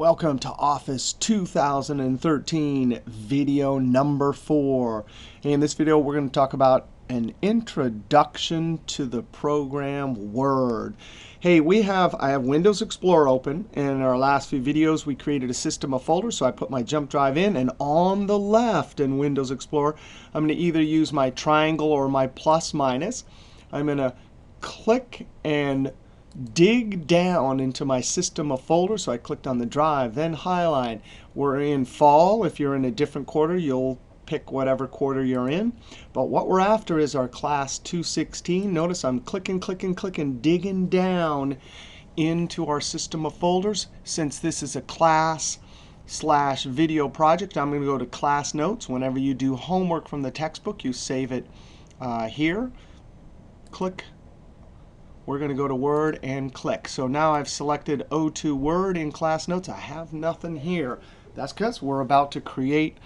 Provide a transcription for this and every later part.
Welcome to Office 2013 video number 4. In this video we're going to talk about an introduction to the program Word. Hey, I have Windows Explorer open. In our last few videos we created a system of folders, so I put my jump drive in, and on the left in Windows Explorer I'm going to either use my triangle or my plus minus. I'm going to click and dig down into my system of folders. So I clicked on the drive, then Highline. We're in fall. If you're in a different quarter, you'll pick whatever quarter you're in. But what we're after is our class 216. Notice I'm clicking, digging down into our system of folders. Since this is a class/video project, I'm going to go to class notes. Whenever you do homework from the textbook, you save it here. Click. We're going to go to Word and click. So now I've selected O2 Word in class notes. I have nothing here. That's because we're about to create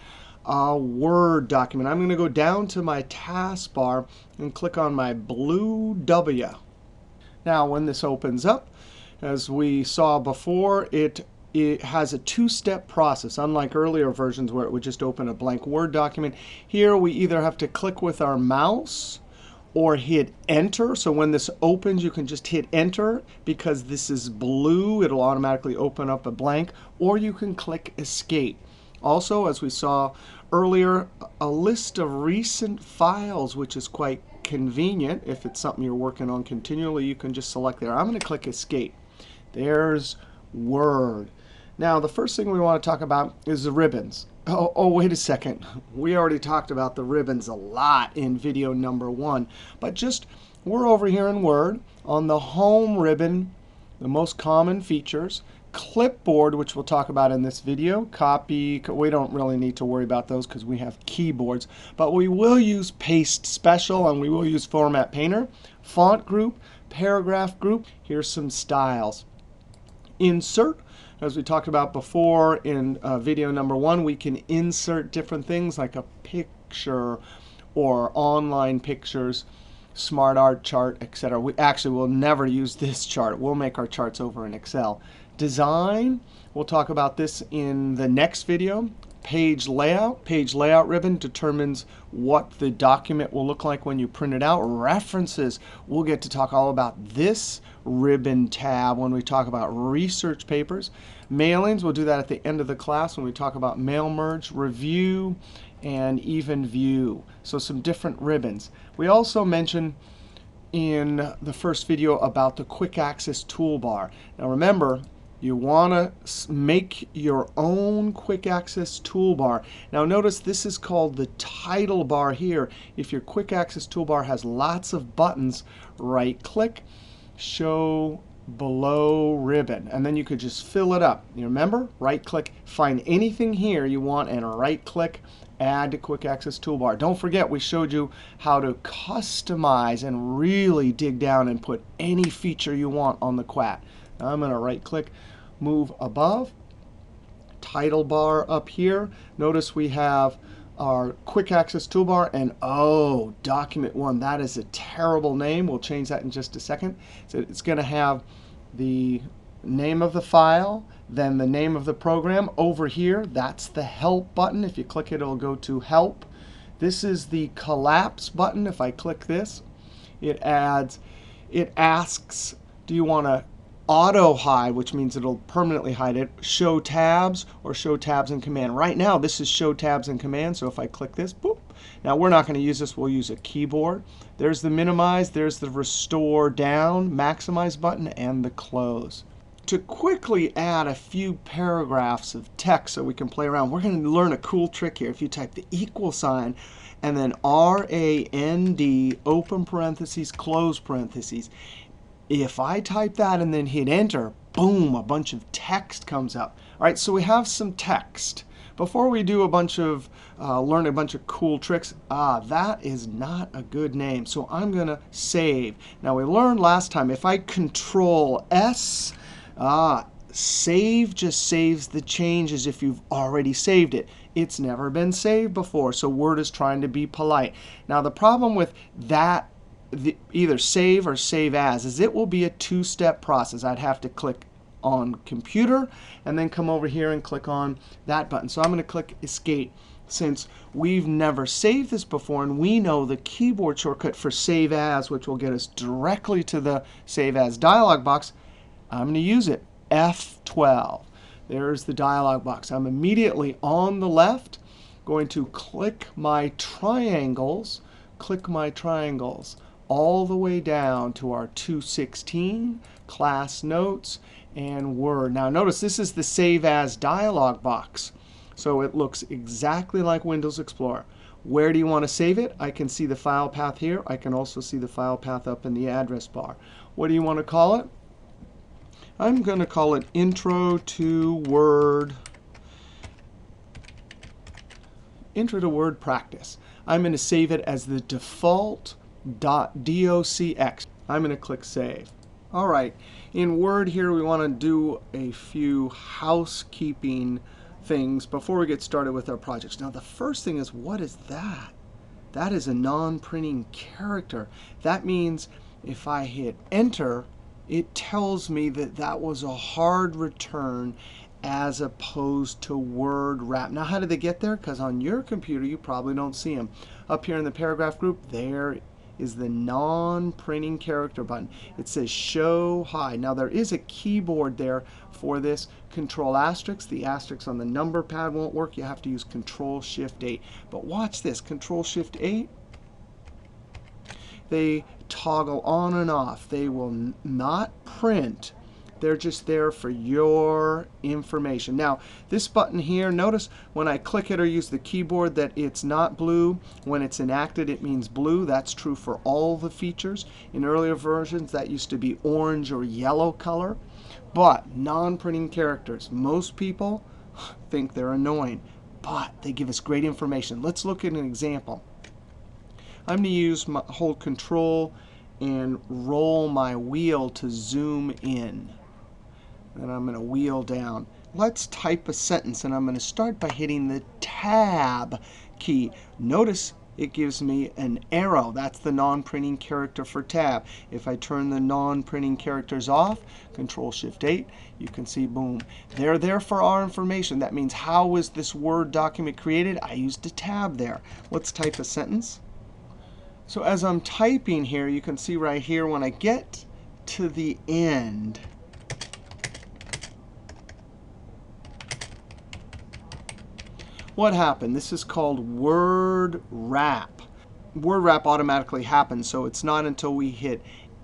a Word document. I'm going to go down to my taskbar and click on my blue W. Now when this opens up, as we saw before, it has a two-step process. Unlike earlier versions where it would just open a blank Word document, here we either have to click with our mouse or hit Enter. So when this opens, you can just hit Enter. Because this is blue, it'll automatically open up a blank. Or you can click Escape. Also, as we saw earlier, a list of recent files, which is quite convenient. If it's something you're working on continually, you can just select there. I'm going to click Escape. There's Word. Now, the first thing we want to talk about is the ribbons. Oh, wait a second. We already talked about the ribbons a lot in video number 1. But we're over here in Word on the Home ribbon, the most common features. Clipboard, which we'll talk about in this video. Copy. We don't really need to worry about those because we have keyboards. But we will use Paste Special, and we will use Format Painter. Font group, paragraph group. Here's some styles. Insert. As we talked about before in video number 1, we can insert different things like a picture or online pictures, smart art chart, etc. We actually will never use this chart. We'll make our charts over in Excel. Design, we'll talk about this in the next video. Page layout. Page layout ribbon determines what the document will look like when you print it out. References, we'll get to talk all about this ribbon tab when we talk about research papers. Mailings, we'll do that at the end of the class when we talk about mail merge, review, and even view. So some different ribbons. We also mentioned in the first video about the quick access toolbar. Now remember, you want to make your own quick access toolbar. Now notice this is called the title bar here. If your quick access toolbar has lots of buttons, right click, show below ribbon, and then you could just fill it up. You remember, right click, find anything here you want, and right click, add to quick access toolbar. Don't forget we showed you how to customize and really dig down and put any feature you want on the Quat. Now I'm going to right click, move above, title bar up here. Notice we have our quick access toolbar, and oh, document 1. That is a terrible name. We'll change that in just a second. So it's going to have the name of the file, then the name of the program. Over here, that's the help button. If you click it, it'll go to help. This is the collapse button. If I click this, it asks, do you want to auto hide, which means it'll permanently hide it, show tabs, or show tabs in command. Right now, this is show tabs in command. So if I click this, boop. Now we're not going to use this. We'll use a keyboard. There's the minimize. There's the restore down, maximize button, and the close. To quickly add a few paragraphs of text so we can play around, we're going to learn a cool trick here. If you type the equal sign and then RAND, open parentheses, close parentheses, if I type that and then hit Enter, boom, a bunch of text comes up. All right, so we have some text. Before we do a bunch of learn a bunch of cool tricks, that is not a good name. So I'm going to save. Now we learned last time if I Control S, save just saves the changes if you've already saved it. It's never been saved before, so Word is trying to be polite. Now the problem with that, either save or save as, is it will be a two-step process. I'd have to click on computer, and then come over here and click on that button. So I'm going to click Escape. Since we've never saved this before, and we know the keyboard shortcut for Save As, which will get us directly to the Save As dialog box, I'm going to use it, F12. There's the dialog box. I'm immediately on the left going to click my triangles all the way down to our 216, Class Notes, and Word. Now notice this is the Save As dialog box. So it looks exactly like Windows Explorer. Where do you want to save it? I can see the file path here. I can also see the file path up in the address bar. What do you want to call it? I'm going to call it Intro to Word Practice. I'm going to save it as the default .docx. I'm going to click Save. All right. In Word here, we want to do a few housekeeping things before we get started with our projects. Now, the first thing is, what is that? That is a non-printing character. That means if I hit Enter, it tells me that that was a hard return as opposed to word wrap. Now, how did they get there? Because on your computer, you probably don't see them. Up here in the paragraph group, there is the non-printing character button. It says Show High. Now, there is a keyboard there for this. Control asterisk. The asterisk on the number pad won't work. You have to use Control Shift 8. But watch this. Control Shift 8. They toggle on and off. They will not print. They're just there for your information. Now, this button here, notice when I click it or use the keyboard that it's not blue. When it's enacted, it means blue. That's true for all the features. In earlier versions, that used to be orange or yellow color. But non-printing characters, most people think they're annoying, but they give us great information. Let's look at an example. I'm going to hold Control and roll my wheel to zoom in. And I'm going to wheel down. Let's type a sentence, and I'm going to start by hitting the Tab key. Notice it gives me an arrow. That's the non-printing character for Tab. If I turn the non-printing characters off, Control Shift 8, you can see, boom. They're there for our information. That means how was this Word document created? I used a tab there. Let's type a sentence. So as I'm typing here, you can see right here when I get to the end, what happened? This is called word wrap. Word wrap automatically happens, so it's not until we hit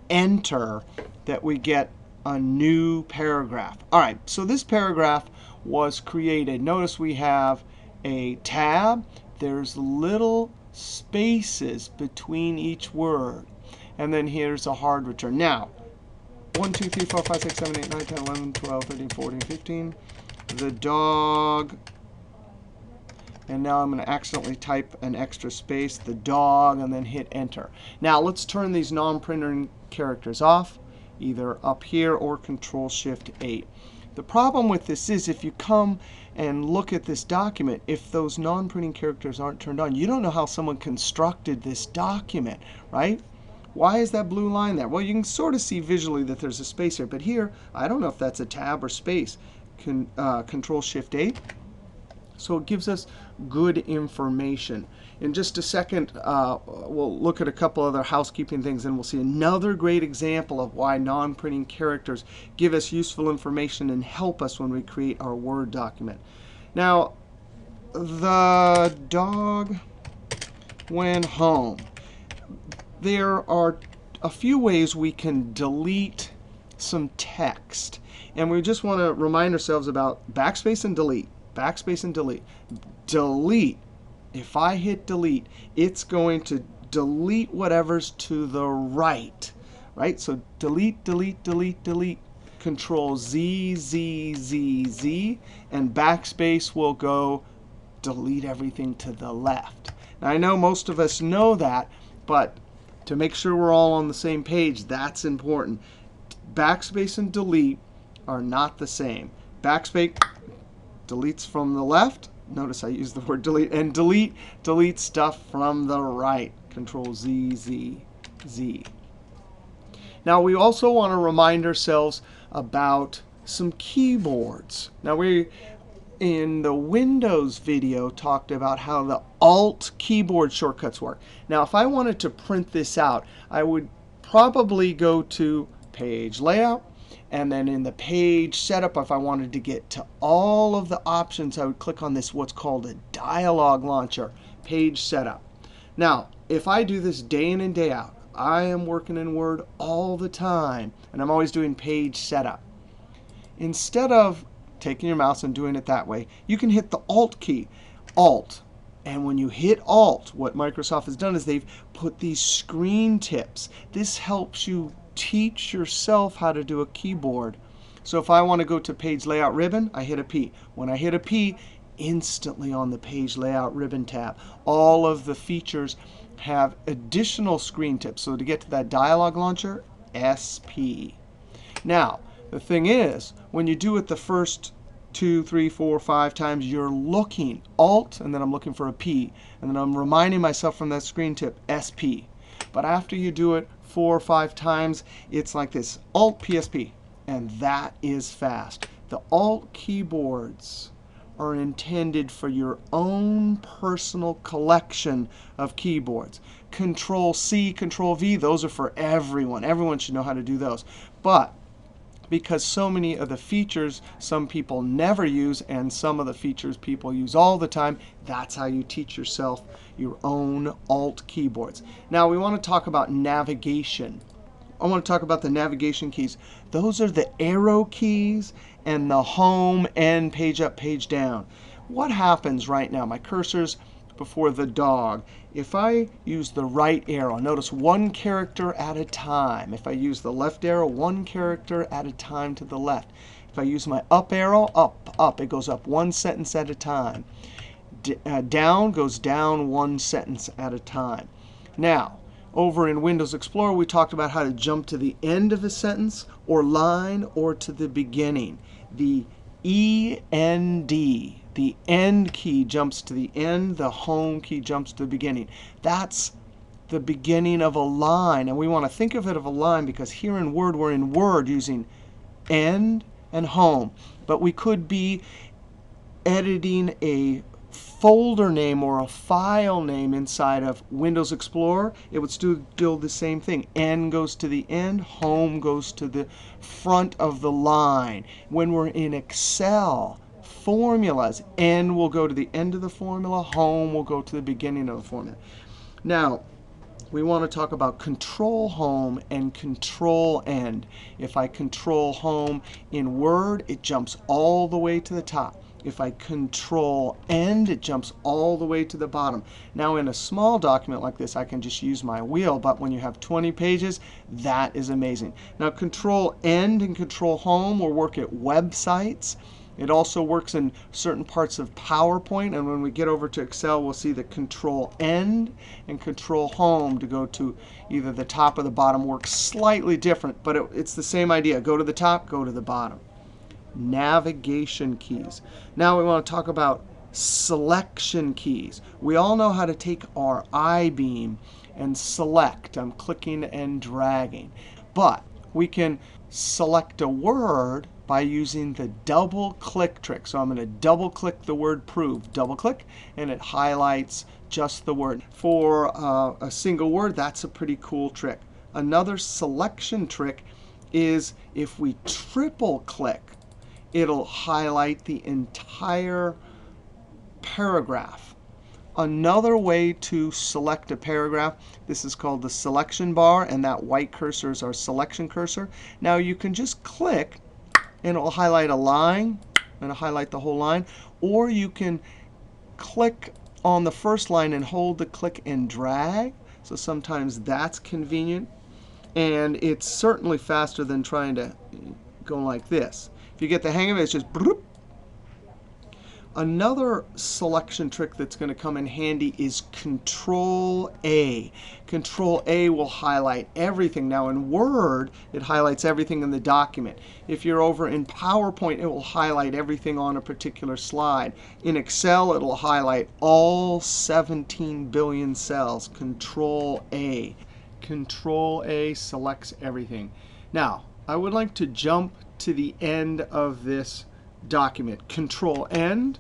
Enter that we get a new paragraph. All right, so this paragraph was created. Notice we have a tab. There's little spaces between each word. And then here's a hard return. Now, 1, 2, 3, 4, 5, 6, 7, 8, 9, 10, 11, 12, 13, 14, 15. The dog. And now I'm going to accidentally type an extra space, the dog, and then hit Enter. Now let's turn these non-printing characters off, either up here or Control Shift 8. The problem with this is if you come and look at this document, if those non-printing characters aren't turned on, you don't know how someone constructed this document, right? Why is that blue line there? Well, you can sort of see visually that there's a space here. But here, I don't know if that's a tab or space. Control Shift 8. So it gives us good information. In just a second, we'll look at a couple other housekeeping things, and we'll see another great example of why non-printing characters give us useful information and help us when we create our Word document. Now, the dog went home. There are a few ways we can delete some text. And we just want to remind ourselves about backspace and delete. Backspace and delete. Delete. If I hit delete, it's going to delete whatever's to the right. Right? So delete, delete, delete, delete. Control Z, Z, Z, Z. And backspace will go delete everything to the left. Now I know most of us know that, but to make sure we're all on the same page, that's important. Backspace and delete are not the same. Backspace deletes from the left. Notice I use the word delete. And delete deletes stuff from the right. Control Z, Z, Z. Now we also want to remind ourselves about some keyboards. Now we, in the Windows video, talked about how the Alt keyboard shortcuts work. Now if I wanted to print this out, I would probably go to Page Layout, and then in the Page Setup, if I wanted to get to all of the options, I would click on this what's called a Dialog Launcher, Page Setup. Now if I do this day in and day out, I am working in Word all the time, and I'm always doing Page Setup. Instead of taking your mouse and doing it that way, you can hit the Alt key, Alt. And when you hit Alt, what Microsoft has done is they've put these screen tips. This helps you teach yourself how to do a keyboard. So if I want to go to Page Layout Ribbon, I hit a P. When I hit a P, instantly on the Page Layout Ribbon tab, all of the features have additional screen tips. So to get to that dialog launcher, SP. Now, the thing is, when you do it the first 2, 3, 4, 5 times, you're looking Alt, and then I'm looking for a P. And then I'm reminding myself from that screen tip, SP. But after you do it 4 or 5 times, it's like this, Alt PSP. And that is fast. The Alt keyboards are intended for your own personal collection of keyboards. Control C, Control V, those are for everyone. Everyone should know how to do those. But because so many of the features some people never use, and some of the features people use all the time, that's how you teach yourself your own Alt keyboards. Now we want to talk about navigation. I want to talk about the navigation keys. Those are the arrow keys and the home and page up, page down. What happens right now? My cursor's before the dog. If I use the right arrow, notice one character at a time. If I use the left arrow, one character at a time to the left. If I use my up arrow, up, up, it goes up one sentence at a time. Down goes down one sentence at a time. Now, over in Windows Explorer, we talked about how to jump to the end of a sentence or line or to the beginning. The END, the end key jumps to the end. The home key jumps to the beginning. That's the beginning of a line. And we want to think of it of a line because here in Word, we're in Word using end and home. But we could be editing a folder name or a file name inside of Windows Explorer. It would still do the same thing. End goes to the end. Home goes to the front of the line. When we're in Excel, formulas, end will go to the end of the formula. Home will go to the beginning of the formula. Now, we want to talk about Control Home and Control End. If I Control Home in Word, it jumps all the way to the top. If I Control End, it jumps all the way to the bottom. Now in a small document like this, I can just use my wheel. But when you have 20 pages, that is amazing. Now Control End and Control Home will work at websites. It also works in certain parts of PowerPoint. And when we get over to Excel, we'll see that Control End and Control Home to go to either the top or the bottom works slightly different. But it's the same idea. Go to the top, go to the bottom. Navigation keys. Now we want to talk about selection keys. We all know how to take our I-beam and select. I'm clicking and dragging. But we can select a word by using the double click trick. So I'm going to double click the word prove. Double click, and it highlights just the word. For a single word, that's a pretty cool trick. Another selection trick is if we triple click, it'll highlight the entire paragraph. Another way to select a paragraph, this is called the selection bar, and that white cursor is our selection cursor. Now you can just click, and it'll highlight a line, and it'll highlight the whole line. Or you can click on the first line and hold the click and drag. So sometimes that's convenient. And it's certainly faster than trying to go like this. If you get the hang of it, it's just bloop. Another selection trick that's going to come in handy is Control A. Control A will highlight everything. Now in Word, it highlights everything in the document. If you're over in PowerPoint, it will highlight everything on a particular slide. In Excel, it will highlight all 17 billion cells. Control A. Control A selects everything. Now, I would like to jump to the end of this document. Control End.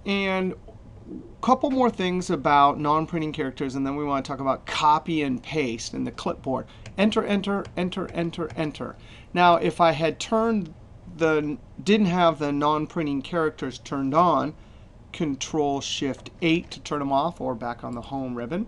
And a couple more things about non-printing characters, and then we want to talk about copy and paste in the clipboard. Enter, enter, enter, enter, enter. Now, if I had didn't have the non-printing characters turned on, Control-Shift-8 to turn them off, or back on the home ribbon.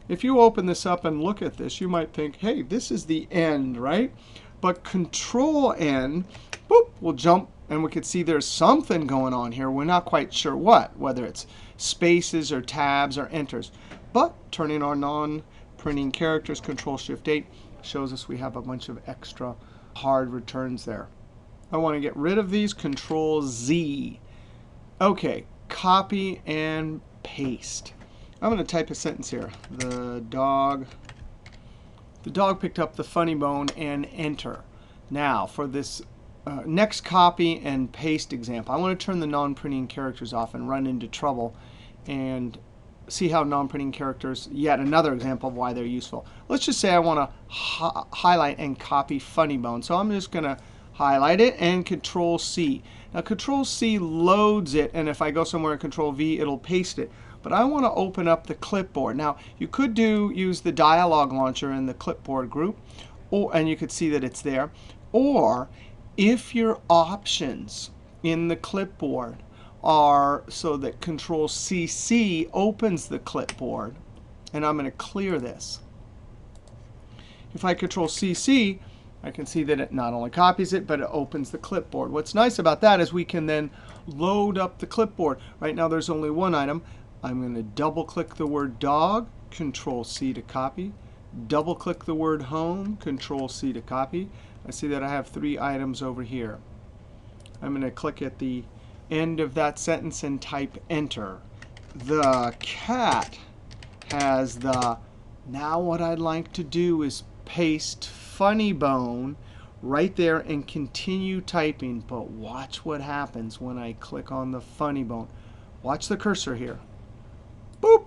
If you open this up and look at this, you might think, hey, this is the end, right? But Control-N, boop, will jump, and we can see there's something going on here. We're not quite sure what, whether it's spaces or tabs or enters. But turning our non-printing characters, Control-Shift-8, shows us we have a bunch of extra hard returns there. I want to get rid of these, Control-Z. OK, copy and paste. I'm going to type a sentence here. The dog picked up the funny bone, and enter. Now, for this next copy and paste example, I want to turn the non-printing characters off and run into trouble and see how non-printing characters, yet another example of why they're useful. Let's just say I want to highlight and copy funny bone. So I'm just going to highlight it and Control-C. Now, Control-C loads it, and if I go somewhere and Control-V, it'll paste it. But I want to open up the clipboard. Now, you could use the dialog launcher in the clipboard group, and you could see that it's there. Or if your options in the clipboard are so that Control-CC opens the clipboard, and I'm going to clear this. If I Control-CC, I can see that it not only copies it, but it opens the clipboard. What's nice about that is we can then load up the clipboard. Right now, there's only one item. I'm going to double-click the word dog, Control-C to copy. Double-click the word home, Control-C to copy. I see that I have 3 items over here. I'm going to click at the end of that sentence and type enter. The cat has the. Now what I'd like to do is paste funny bone right there and continue typing. But watch what happens when I click on the funny bone. Watch the cursor here. Boop.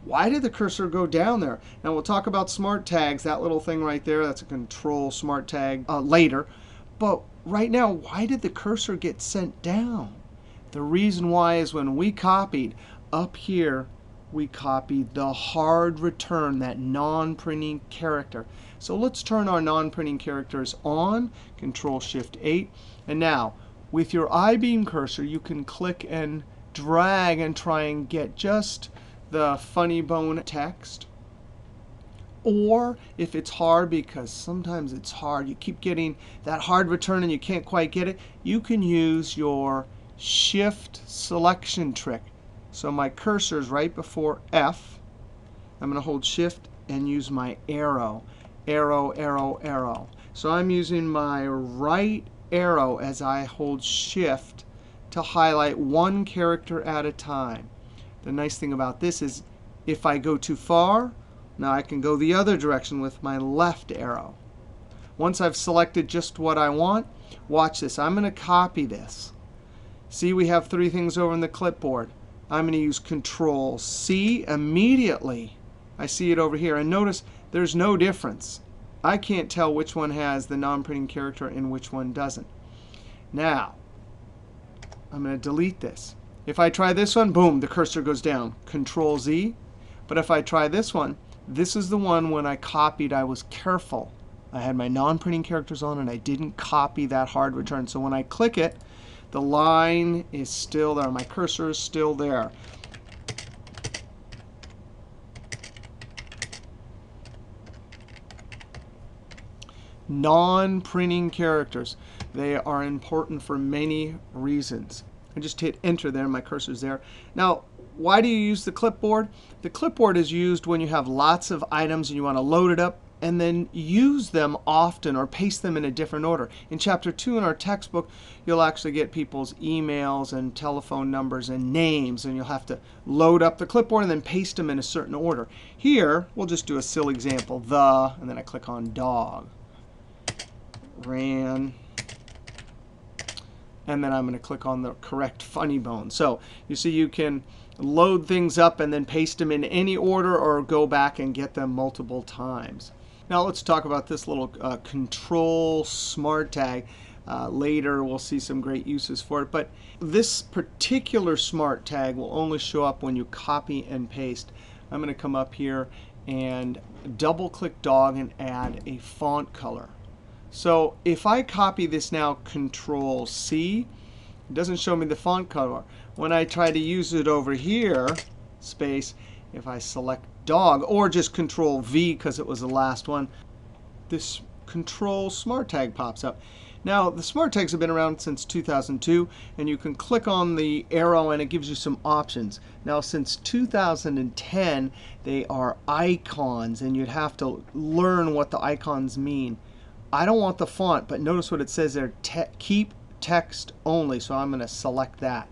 Why did the cursor go down there? Now, we'll talk about smart tags, that little thing right there. That's a control smart tag later. But right now, why did the cursor get sent down? The reason why is when we copied up here, we copied the hard return, that non-printing character. So let's turn our non-printing characters on, Control-Shift-8. And now, with your I-beam cursor, you can click and drag and try and get just the funny bone text. Or if it's hard, because sometimes it's hard, you keep getting that hard return and you can't quite get it, you can use your Shift selection trick. So my cursor is right before F. I'm going to hold Shift and use my arrow. Arrow, arrow, arrow. So I'm using my right arrow as I hold Shift to highlight one character at a time. The nice thing about this is if I go too far, now I can go the other direction with my left arrow. Once I've selected just what I want, watch this. I'm going to copy this. See, we have 3 things over in the clipboard. I'm going to use Control-C immediately. I see it over here. And notice there's no difference. I can't tell which one has the non-printing character and which one doesn't. Now, I'm going to delete this. If I try this one, boom, the cursor goes down. Control-Z. But if I try this one, this is the one when I copied, I was careful. I had my non-printing characters on, and I didn't copy that hard return. So when I click it, the line is still there. My cursor is still there. Non-printing characters. They are important for many reasons. I just hit Enter there, and my cursor's there. Now, why do you use the clipboard? The clipboard is used when you have lots of items and you want to load it up and then use them often or paste them in a different order. In Chapter 2 in our textbook, you'll actually get people's emails and telephone numbers and names, and you'll have to load up the clipboard and then paste them in a certain order. Here, we'll just do a silly example. And then I click on dog. Ran. And then I'm going to click on the correct funny bone. So you see you can load things up and then paste them in any order or go back and get them multiple times. Now let's talk about this little control smart tag. Later we'll see some great uses for it. But this particular smart tag will only show up when you copy and paste. I'm going to come up here and double click dog and add a font color. So if I copy this now, Control C, it doesn't show me the font color. When I try to use it over here, space, if I select dog, or just Control V because it was the last one, this Control Smart Tag pops up. Now, the Smart Tags have been around since 2002, and you can click on the arrow, and it gives you some options. Now, since 2010, they are icons, and you'd have to learn what the icons mean. I don't want the font, but notice what it says there, keep text only, so I'm going to select that.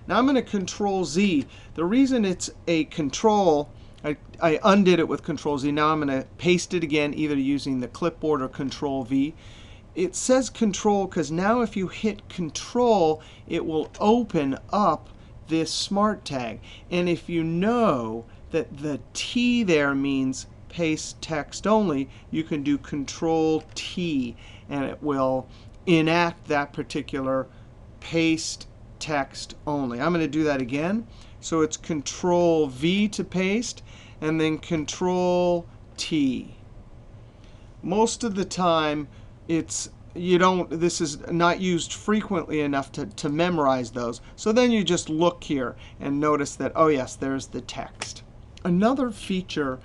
Now I'm going to Control Z. The reason it's a control, I undid it with Control Z. Now I'm going to paste it again, either using the clipboard or Control V. It says Control because now if you hit Control, it will open up this smart tag. And if you know that the T there means paste text only, you can do Control T, and it will enact that particular paste text only. I'm going to do that again. So it's Control V to paste, and then Control T. Most of the time, this is not used frequently enough to memorize those. So then you just look here and notice that, oh yes, there's the text. Another feature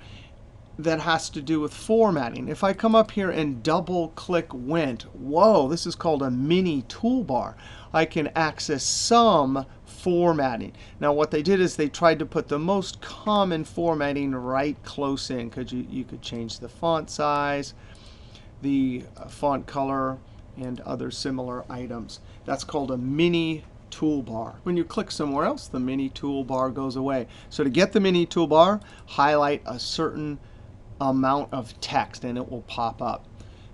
that has to do with formatting. If I come up here and double click Went, whoa, this is called a mini toolbar. I can access some formatting. Now what they did is they tried to put the most common formatting right close in, because you could change the font size, the font color, and other similar items. That's called a mini toolbar. When you click somewhere else, the mini toolbar goes away. So to get the mini toolbar, highlight a certain amount of text, and it will pop up.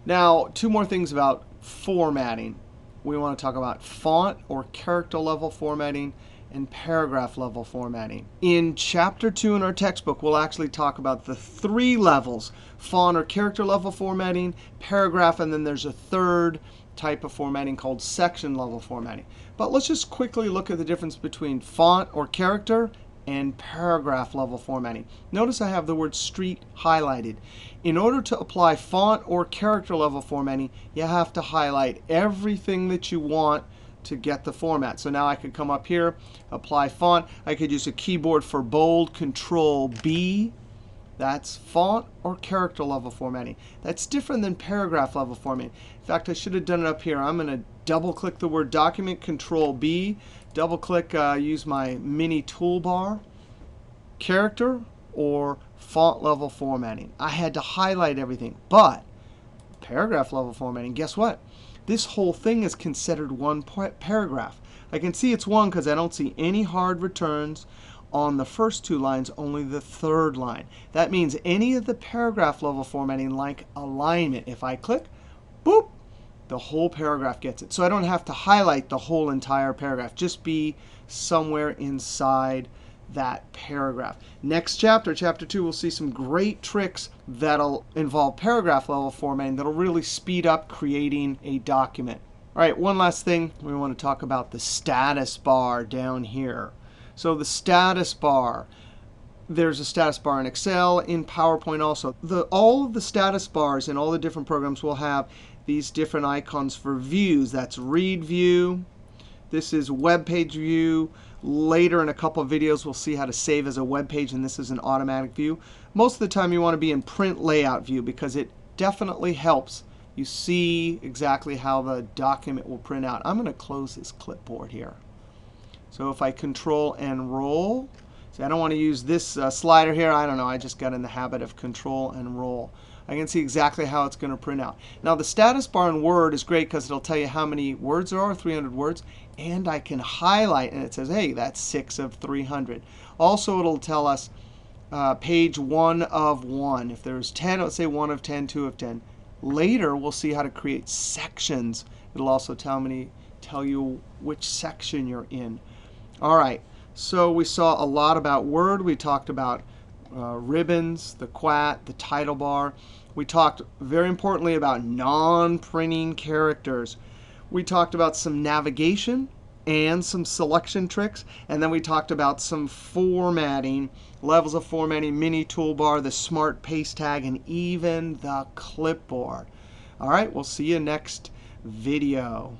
Now, two more things about formatting. We want to talk about font or character level formatting and paragraph level formatting. In Chapter 2 in our textbook, we'll actually talk about the 3 levels: font or character level formatting, paragraph, and then there's a third type of formatting called section level formatting. But let's just quickly look at the difference between font or character and paragraph level formatting. Notice I have the word street highlighted. In order to apply font or character level formatting, you have to highlight everything that you want to get the format. So now I could come up here, apply font. I could use a keyboard for bold, Control B. That's font or character level formatting. That's different than paragraph level formatting. In fact, I should have done it up here. I'm going to double click the word document, Control B. Double click, use my mini toolbar, character or font level formatting. I had to highlight everything. But paragraph level formatting, guess what? This whole thing is considered one paragraph. I can see it's one because I don't see any hard returns on the first 2 lines, only the 3rd line. That means any of the paragraph level formatting, like alignment, if I click, boop, the whole paragraph gets it. So I don't have to highlight the whole entire paragraph. Just be somewhere inside that paragraph. Next chapter, Chapter 2, we'll see some great tricks that'll involve paragraph level formatting that'll really speed up creating a document. All right, one last thing. We want to talk about the status bar down here. So the status bar, there's a status bar in Excel, in PowerPoint also. All of the status bars in all the different programs will have these different icons for views. That's Read View. This is Web Page View. Later in a couple of videos, we'll see how to save as a web page, and this is an automatic view. Most of the time, you want to be in Print Layout View because it definitely helps you see exactly how the document will print out. I'm going to close this clipboard here. So if I Control and roll, see, I don't want to use this slider here. I don't know. I just got in the habit of Control and roll. I can see exactly how it's going to print out. Now, the status bar in Word is great because it'll tell you how many words there are, 300 words. And I can highlight, and it says, hey, that's 6 of 300. Also, it'll tell us page 1 of 1. If there's 10, it'll say 1 of 10, 2 of 10. Later, we'll see how to create sections. It'll also tell you which section you're in. All right, so we saw a lot about Word. We talked about ribbons, the quat, the title bar. We talked very importantly about non-printing characters. We talked about some navigation and some selection tricks. And then we talked about some formatting, levels of formatting, mini toolbar, the smart paste tag, and even the clipboard. All right, we'll see you next video.